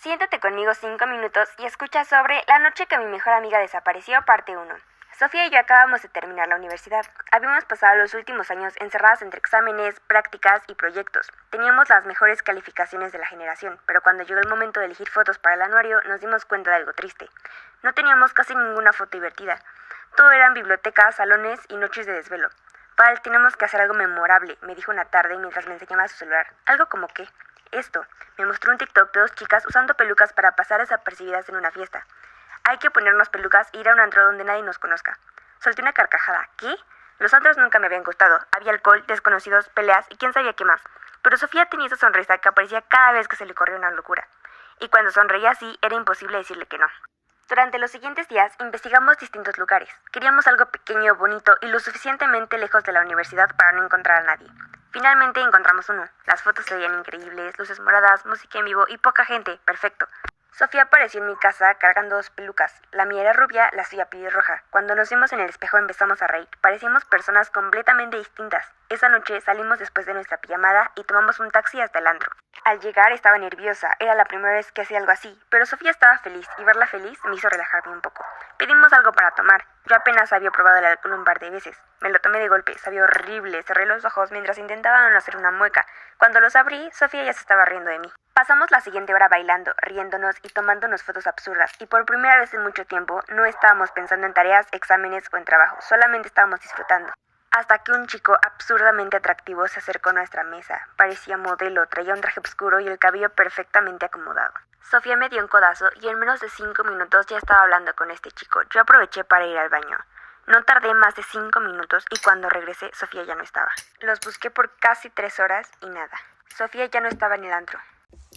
Siéntate conmigo 5 minutos y escucha sobre La noche que mi mejor amiga desapareció, parte 1. Sofía y yo acabamos de terminar la universidad. Habíamos pasado los últimos años encerradas entre exámenes, prácticas y proyectos. Teníamos las mejores calificaciones de la generación, pero cuando llegó el momento de elegir fotos para el anuario nos dimos cuenta de algo triste. No teníamos casi ninguna foto divertida. Todo eran bibliotecas, salones y noches de desvelo. Pal, tenemos que hacer algo memorable, me dijo una tarde mientras me enseñaba su celular. ¿Algo como qué? Esto. Me mostró un TikTok de 2 chicas usando pelucas para pasar desapercibidas en una fiesta. Hay que ponernos pelucas e ir a un antro donde nadie nos conozca. Solté una carcajada. ¿Qué? Los antros nunca me habían gustado. Había alcohol, desconocidos, peleas y quién sabía qué más. Pero Sofía tenía esa sonrisa que aparecía cada vez que se le corría una locura. Y cuando sonreía así, era imposible decirle que no. Durante los siguientes días investigamos distintos lugares. Queríamos algo pequeño, bonito y lo suficientemente lejos de la universidad para no encontrar a nadie. Finalmente encontramos uno. Las fotos se veían increíbles, luces moradas, música en vivo y poca gente. Perfecto. Sofía apareció en mi casa cargando 2 pelucas. La mía era rubia, la suya pelirroja. Cuando nos vimos en el espejo empezamos a reír. Parecíamos personas completamente distintas. Esa noche salimos después de nuestra pijamada y tomamos un taxi hasta el antro. Al llegar estaba nerviosa, era la primera vez que hacía algo así, pero Sofía estaba feliz y verla feliz me hizo relajarme un poco. Pedimos algo para tomar. Yo apenas había probado el alcohol un par de veces. Me lo tomé de golpe, sabía horrible, cerré los ojos mientras intentaba no hacer una mueca. Cuando los abrí, Sofía ya se estaba riendo de mí. Pasamos la siguiente hora bailando, riéndonos y tomándonos fotos absurdas, y por primera vez en mucho tiempo no estábamos pensando en tareas, exámenes o en trabajo, solamente estábamos disfrutando. Hasta que un chico absurdamente atractivo se acercó a nuestra mesa. Parecía modelo, traía un traje oscuro y el cabello perfectamente acomodado. Sofía me dio un codazo y en menos de 5 minutos ya estaba hablando con este chico. Yo aproveché para ir al baño. No tardé más de 5 minutos y cuando regresé, Sofía ya no estaba. Los busqué por casi 3 horas y nada. Sofía ya no estaba en el antro.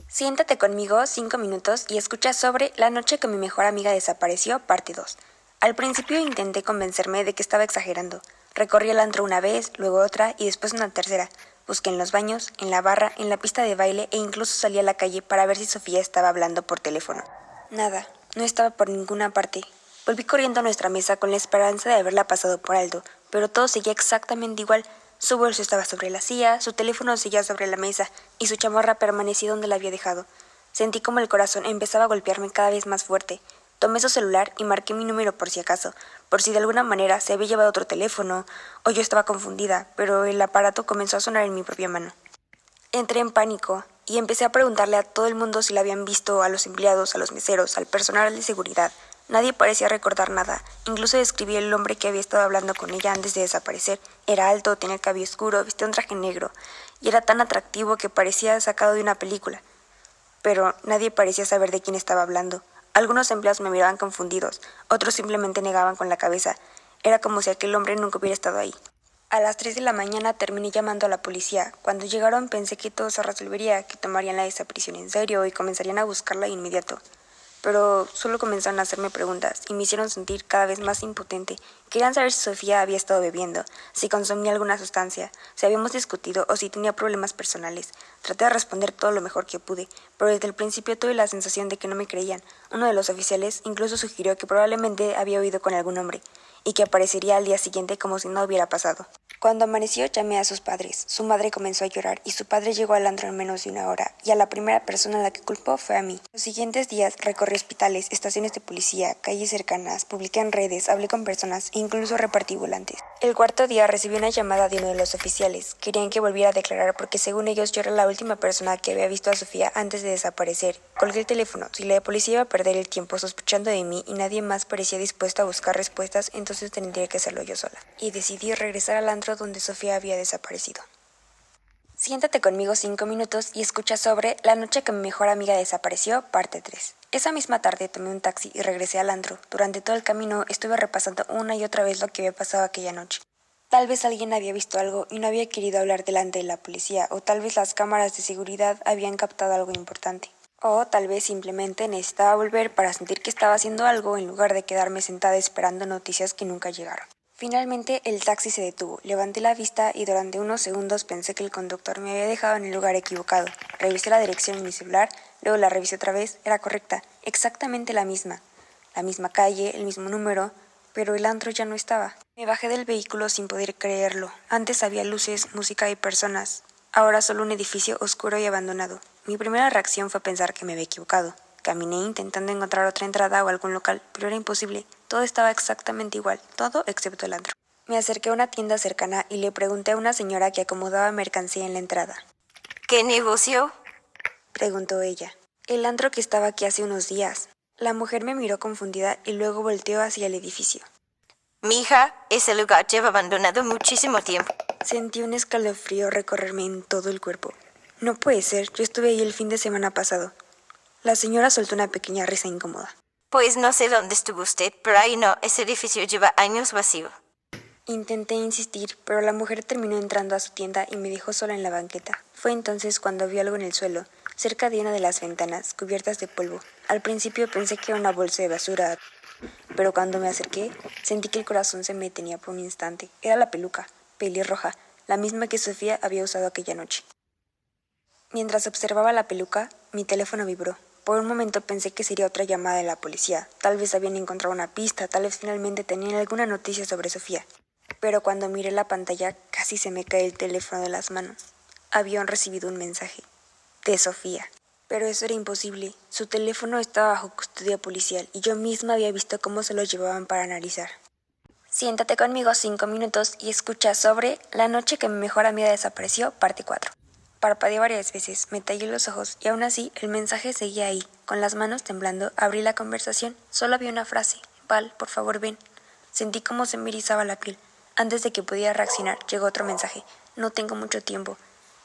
Siéntate conmigo 5 minutos y escucha sobre La noche que mi mejor amiga desapareció, parte 2. Al principio intenté convencerme de que estaba exagerando. Recorrí el antro una vez, luego otra y después una tercera. Busqué en los baños, en la barra, en la pista de baile e incluso salí a la calle para ver si Sofía estaba hablando por teléfono. Nada, no estaba por ninguna parte. Volví corriendo a nuestra mesa con la esperanza de haberla pasado por alto, pero todo seguía exactamente igual. Su bolso estaba sobre la silla, su teléfono seguía sobre la mesa y su chamarra permanecía donde la había dejado. Sentí como el corazón empezaba a golpearme cada vez más fuerte. Tomé su celular y marqué mi número por si acaso, por si de alguna manera se había llevado otro teléfono o yo estaba confundida, pero el aparato comenzó a sonar en mi propia mano. Entré en pánico y empecé a preguntarle a todo el mundo si la habían visto, a los empleados, a los meseros, al personal de seguridad. Nadie parecía recordar nada. Incluso describí el hombre que había estado hablando con ella antes de desaparecer. Era alto, tenía el cabello oscuro, vestía un traje negro y era tan atractivo que parecía sacado de una película. Pero nadie parecía saber de quién estaba hablando. Algunos empleados me miraban confundidos, otros simplemente negaban con la cabeza. Era como si aquel hombre nunca hubiera estado ahí. A las 3 de la mañana terminé llamando a la policía. Cuando llegaron pensé que todo se resolvería, que tomarían la desaparición en serio y comenzarían a buscarla de inmediato. Pero solo comenzaron a hacerme preguntas y me hicieron sentir cada vez más impotente. Querían saber si Sofía había estado bebiendo, si consumía alguna sustancia, si habíamos discutido o si tenía problemas personales. Traté de responder todo lo mejor que pude, pero desde el principio tuve la sensación de que no me creían. Uno de los oficiales incluso sugirió que probablemente había huido con algún hombre y que aparecería al día siguiente como si no hubiera pasado. Cuando amaneció llamé a sus padres. Su madre comenzó a llorar y su padre llegó al antro en menos de 1 hora, y a la primera persona a la que culpó fue a mí. Los siguientes días recorrí hospitales, estaciones de policía, calles cercanas, publiqué en redes, hablé con personas e incluso repartí volantes. El 4.º día recibí una llamada de uno de los oficiales. Querían que volviera a declarar porque según ellos yo era la última persona que había visto a Sofía antes de desaparecer. Colgué el teléfono. Si la policía iba a perder el tiempo sospechando de mí y nadie más parecía dispuesto a buscar respuestas, entonces tendría que hacerlo yo sola. Y decidí regresar al antro donde Sofía había desaparecido. Siéntate conmigo 5 minutos y escucha sobre La noche que mi mejor amiga desapareció, parte 3. Esa misma tarde tomé un taxi y regresé al antro. Durante todo el camino estuve repasando una y otra vez lo que había pasado aquella noche. Tal vez alguien había visto algo y no había querido hablar delante de la policía, o tal vez las cámaras de seguridad habían captado algo importante. O tal vez simplemente necesitaba volver para sentir que estaba haciendo algo en lugar de quedarme sentada esperando noticias que nunca llegaron. Finalmente el taxi se detuvo, levanté la vista y durante unos segundos pensé que el conductor me había dejado en el lugar equivocado. Revisé la dirección en mi celular, luego la revisé otra vez, era correcta, exactamente la misma. La misma calle, el mismo número, pero el antro ya no estaba. Me bajé del vehículo sin poder creerlo. Antes había luces, música y personas. Ahora solo un edificio oscuro y abandonado. Mi primera reacción fue pensar que me había equivocado, Caminé intentando encontrar otra entrada o algún local, pero era imposible. Todo estaba exactamente igual, todo excepto el antro. Me acerqué a una tienda cercana y le pregunté a una señora que acomodaba mercancía en la entrada. ¿Qué negocio? Preguntó ella. El antro que estaba aquí hace unos días. La mujer me miró confundida y luego volteó hacia el edificio. Mija, ese lugar lleva abandonado muchísimo tiempo. Sentí un escalofrío recorrerme en todo el cuerpo. No puede ser, yo estuve ahí el fin de semana pasado. La señora soltó una pequeña risa incómoda. Pues no sé dónde estuvo usted, pero ahí no, ese edificio lleva años vacío. Intenté insistir, pero la mujer terminó entrando a su tienda y me dejó sola en la banqueta. Fue entonces cuando vi algo en el suelo, cerca de una de las ventanas, cubiertas de polvo. Al principio pensé que era una bolsa de basura, pero cuando me acerqué, sentí que el corazón se me detenía por un instante. Era la peluca, pelirroja, la misma que Sofía había usado aquella noche. Mientras observaba la peluca, mi teléfono vibró. Por un momento pensé que sería otra llamada de la policía. Tal vez habían encontrado una pista, tal vez finalmente tenían alguna noticia sobre Sofía. Pero cuando miré la pantalla, casi se me cae el teléfono de las manos. Habían recibido un mensaje. De Sofía. Pero eso era imposible. Su teléfono estaba bajo custodia policial y yo misma había visto cómo se lo llevaban para analizar. Siéntate conmigo 5 minutos y escucha sobre La noche que mi mejor amiga desapareció, parte 4. Parpadeé varias veces, me tallé los ojos y aún así el mensaje seguía ahí. Con las manos temblando, abrí la conversación. Solo había una frase. Val, por favor, ven. Sentí cómo se me erizaba la piel. Antes de que pudiera reaccionar, llegó otro mensaje. No tengo mucho tiempo.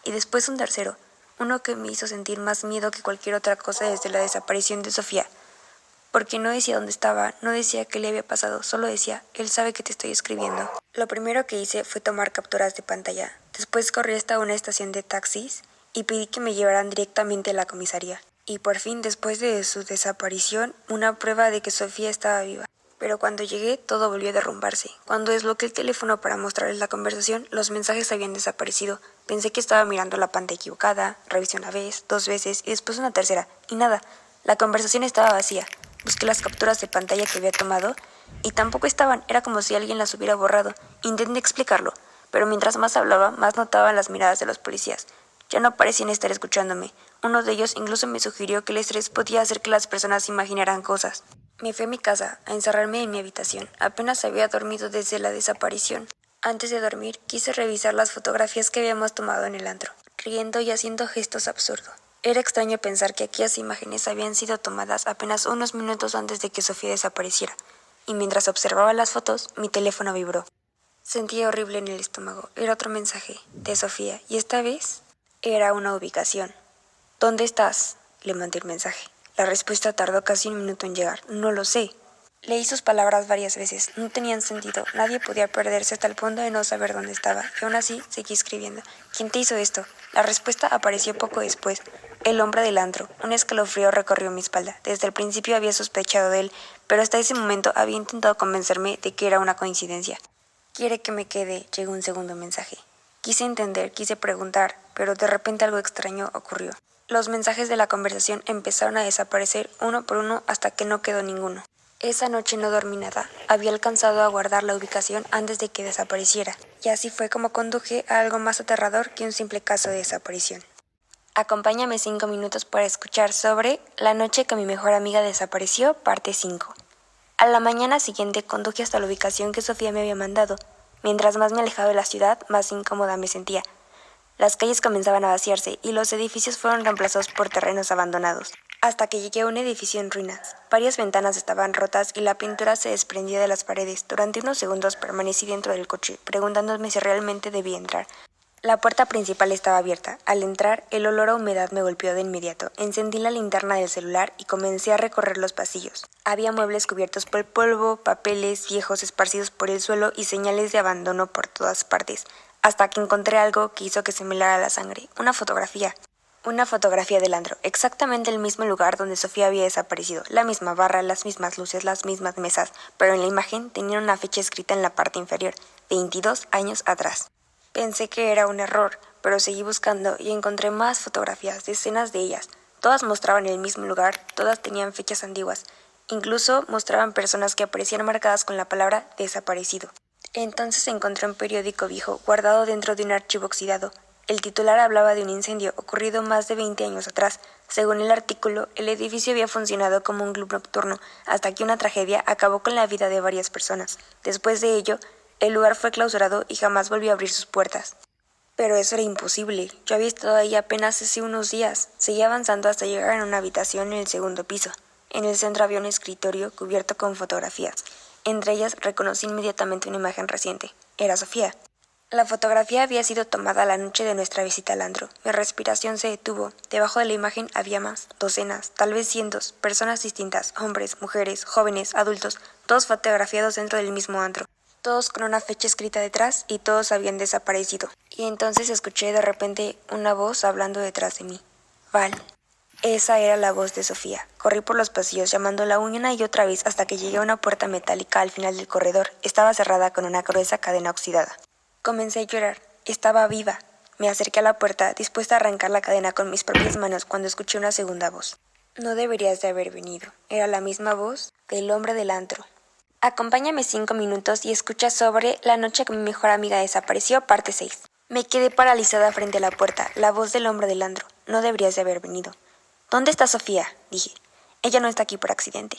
Y después un tercero. Uno que me hizo sentir más miedo que cualquier otra cosa desde la desaparición de Sofía. Porque no decía dónde estaba, no decía qué le había pasado, solo decía, él sabe que te estoy escribiendo. Lo primero que hice fue tomar capturas de pantalla. Después corrí hasta una estación de taxis y pedí que me llevaran directamente a la comisaría. Y por fin, después de su desaparición, una prueba de que Sofía estaba viva. Pero cuando llegué, todo volvió a derrumbarse. Cuando desbloqueé el teléfono para mostrarles la conversación, los mensajes habían desaparecido. Pensé que estaba mirando la pantalla equivocada, revisé una vez, 2 veces y después una tercera. Y nada, la conversación estaba vacía. Busqué las capturas de pantalla que había tomado y tampoco estaban, era como si alguien las hubiera borrado. Intenté explicarlo, pero mientras más hablaba, más notaban las miradas de los policías. Ya no parecían estar escuchándome. Uno de ellos incluso me sugirió que el estrés podía hacer que las personas imaginaran cosas. Me fui a mi casa, a encerrarme en mi habitación. Apenas había dormido desde la desaparición. Antes de dormir, quise revisar las fotografías que habíamos tomado en el antro, riendo y haciendo gestos absurdos. Era extraño pensar que aquellas imágenes habían sido tomadas apenas unos minutos antes de que Sofía desapareciera, y mientras observaba las fotos, mi teléfono vibró. Sentía horrible en el estómago. Era otro mensaje, de Sofía, y esta vez era una ubicación. ¿Dónde estás?, le mandé el mensaje. La respuesta tardó casi un minuto en llegar. No lo sé. Leí sus palabras varias veces. No tenían sentido. Nadie podía perderse hasta el punto de no saber dónde estaba. Y aún así, seguí escribiendo. ¿Quién te hizo esto? La respuesta apareció poco después. El hombre del antro. Un escalofrío recorrió mi espalda. Desde el principio había sospechado de él, pero hasta ese momento había intentado convencerme de que era una coincidencia. ¿Quiere que me quede? Llegó un segundo mensaje. Quise entender, quise preguntar, pero de repente algo extraño ocurrió. Los mensajes de la conversación empezaron a desaparecer uno por uno hasta que no quedó ninguno. Esa noche no dormí nada. Había alcanzado a guardar la ubicación antes de que desapareciera. Y así fue como conduje a algo más aterrador que un simple caso de desaparición. Acompáñame 5 minutos para escuchar sobre La noche que mi mejor amiga desapareció, parte 5. A la mañana siguiente conduje hasta la ubicación que Sofía me había mandado. Mientras más me alejaba de la ciudad, más incómoda me sentía. Las calles comenzaban a vaciarse y los edificios fueron reemplazados por terrenos abandonados, hasta que llegué a un edificio en ruinas. Varias ventanas estaban rotas y la pintura se desprendía de las paredes. Durante unos segundos permanecí dentro del coche, preguntándome si realmente debía entrar. La puerta principal estaba abierta. Al entrar, el olor a humedad me golpeó de inmediato. Encendí la linterna del celular y comencé a recorrer los pasillos. Había muebles cubiertos por polvo, papeles viejos esparcidos por el suelo y señales de abandono por todas partes, hasta que encontré algo que hizo que se me helara la sangre. Una fotografía. Una fotografía del antro, exactamente el mismo lugar donde Sofía había desaparecido. La misma barra, las mismas luces, las mismas mesas, pero en la imagen tenía una fecha escrita en la parte inferior, 22 años atrás. Pensé que era un error, pero seguí buscando y encontré más fotografías, decenas de ellas. Todas mostraban el mismo lugar, todas tenían fechas antiguas. Incluso mostraban personas que aparecían marcadas con la palabra desaparecido. Entonces encontré un periódico viejo guardado dentro de un archivo oxidado. El titular hablaba de un incendio ocurrido más de 20 años atrás. Según el artículo, el edificio había funcionado como un club nocturno hasta que una tragedia acabó con la vida de varias personas. Después de ello, el lugar fue clausurado y jamás volvió a abrir sus puertas. Pero eso era imposible. Yo había estado ahí apenas hace unos días. Seguí avanzando hasta llegar a una habitación en el segundo piso. En el centro había un escritorio cubierto con fotografías. Entre ellas reconocí inmediatamente una imagen reciente. Era Sofía. La fotografía había sido tomada la noche de nuestra visita al antro. Mi respiración se detuvo. Debajo de la imagen había más, docenas, tal vez cientos, personas distintas, hombres, mujeres, jóvenes, adultos, todos fotografiados dentro del mismo antro. Todos con una fecha escrita detrás y todos habían desaparecido. Y entonces escuché de repente una voz hablando detrás de mí. Val. Esa era la voz de Sofía. Corrí por los pasillos llamándola una y otra vez hasta que llegué a una puerta metálica al final del corredor. Estaba cerrada con una gruesa cadena oxidada. Comencé a llorar. Estaba viva. Me acerqué a la puerta, dispuesta a arrancar la cadena con mis propias manos cuando escuché una segunda voz. No deberías de haber venido. Era la misma voz del hombre del antro. Acompáñame 5 minutos y escucha sobre La noche que mi mejor amiga desapareció, parte 6. Me quedé paralizada frente a la puerta, la voz del hombre del antro. No deberías de haber venido. ¿Dónde está Sofía?, dije. Ella no está aquí por accidente.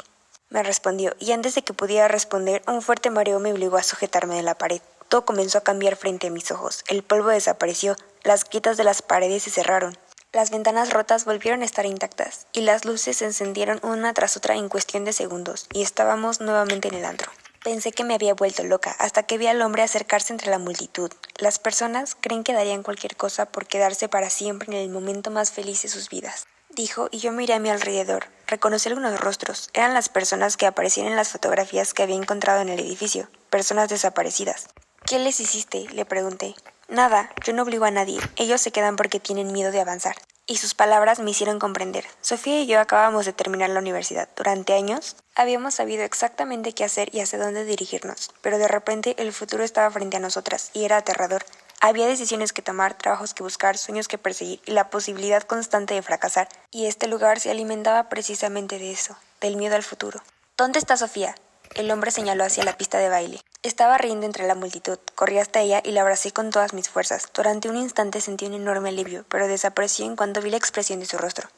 Me respondió, y antes de que pudiera responder, un fuerte mareo me obligó a sujetarme de la pared. Todo comenzó a cambiar frente a mis ojos. El polvo desapareció, las grietas de las paredes se cerraron. Las ventanas rotas volvieron a estar intactas, y las luces se encendieron una tras otra en cuestión de segundos, y estábamos nuevamente en el antro. Pensé que me había vuelto loca, hasta que vi al hombre acercarse entre la multitud. Las personas creen que darían cualquier cosa por quedarse para siempre en el momento más feliz de sus vidas, dijo, y yo miré a mi alrededor. Reconocí algunos rostros. Eran las personas que aparecían en las fotografías que había encontrado en el edificio, personas desaparecidas. ¿Qué les hiciste?, le pregunté. Nada, yo no obligo a nadie. Ellos se quedan porque tienen miedo de avanzar. Y sus palabras me hicieron comprender. Sofía y yo acabamos de terminar la universidad. Durante años habíamos sabido exactamente qué hacer y hacia dónde dirigirnos, pero de repente el futuro estaba frente a nosotras y era aterrador. Había decisiones que tomar, trabajos que buscar, sueños que perseguir y la posibilidad constante de fracasar. Y este lugar se alimentaba precisamente de eso, del miedo al futuro. ¿Dónde está Sofía?, el hombre señaló hacia la pista de baile. Estaba riendo entre la multitud. Corrí hasta ella y la abracé con todas mis fuerzas. Durante un instante sentí un enorme alivio, pero desapareció en cuanto vi la expresión de su rostro.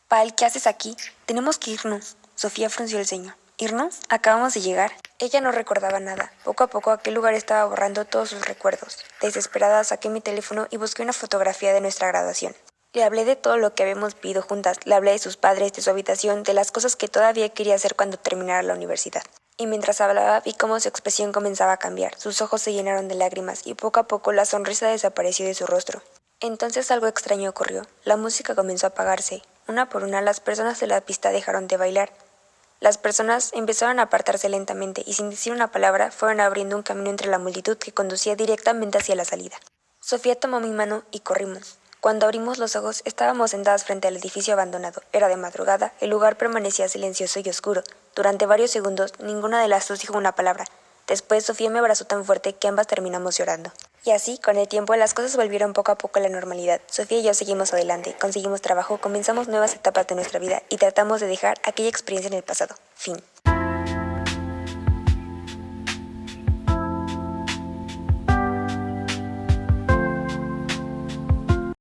Val, ¿qué haces aquí? Tenemos que irnos. Sofía frunció el ceño. ¿Irnos? Acabamos de llegar. Ella no recordaba nada. Poco a poco aquel lugar estaba borrando todos sus recuerdos. Desesperada saqué mi teléfono y busqué una fotografía de nuestra graduación. Le hablé de todo lo que habíamos vivido juntas. Le hablé de sus padres, de su habitación, de las cosas que todavía quería hacer cuando terminara la universidad. Y mientras hablaba vi cómo su expresión comenzaba a cambiar. Sus ojos se llenaron de lágrimas y poco a poco la sonrisa desapareció de su rostro. Entonces algo extraño ocurrió. La música comenzó a apagarse. Una por una las personas de la pista dejaron de bailar. Las personas empezaron a apartarse lentamente y sin decir una palabra fueron abriendo un camino entre la multitud que conducía directamente hacia la salida. Sofía tomó mi mano y corrimos. Cuando abrimos los ojos, estábamos sentadas frente al edificio abandonado. Era de madrugada, el lugar permanecía silencioso y oscuro. Durante varios segundos, ninguna de las dos dijo una palabra. Después, Sofía me abrazó tan fuerte que ambas terminamos llorando. Y así, con el tiempo, las cosas volvieron poco a poco a la normalidad. Sofía y yo seguimos adelante, conseguimos trabajo, comenzamos nuevas etapas de nuestra vida y tratamos de dejar aquella experiencia en el pasado. Fin.